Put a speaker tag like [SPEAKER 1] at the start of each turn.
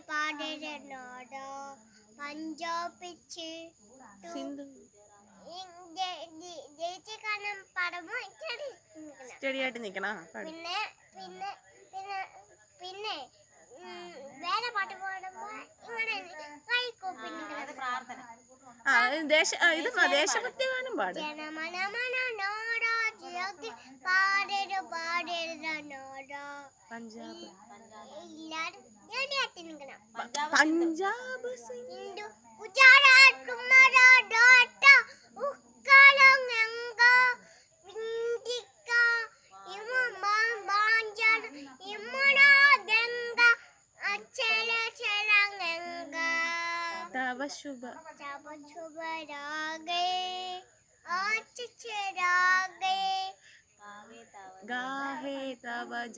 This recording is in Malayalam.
[SPEAKER 1] പാടേരെ നാടാ പഞ്ചാബ്
[SPEAKER 2] സിന്ധു
[SPEAKER 1] ജയിച്ചു കാണാൻ പാടുമ്പോ
[SPEAKER 2] സ്റ്റഡി ആയിട്ട് നിക്കണം.
[SPEAKER 1] പിന്നെ പിന്നെ പിന്നെ പിന്നെ വേറെ പാട്ട് പാടുമ്പോ ഇങ്ങനെ കൈകൂപ്പി
[SPEAKER 2] ഇത് ദേശഭക്തി ഗാനം പാടും.
[SPEAKER 1] ജനമനമന നോടാ ജിയോക്ക് പാടേരെ പാടേരെ നോടാ
[SPEAKER 2] പഞ്ചാബ്
[SPEAKER 1] എല്ലാരും എവിടെയാത്തി നിൽക്കണം.
[SPEAKER 2] പഞ്ചാബ്
[SPEAKER 1] ഹിന്ദു ഗുജറാത്ത് കുമാരാ ഡോട്ട ഉക്കാലങ്ങ വിന്ദിക്ക ഇമമാ ബാഞ്ചാൻ ഇമനാ ഗംഗ അച്ചല ചലങ്ങ
[SPEAKER 2] തവ ശുഭ
[SPEAKER 1] രാഗേ ആച രാഗേ
[SPEAKER 2] ഗാഹേ തവ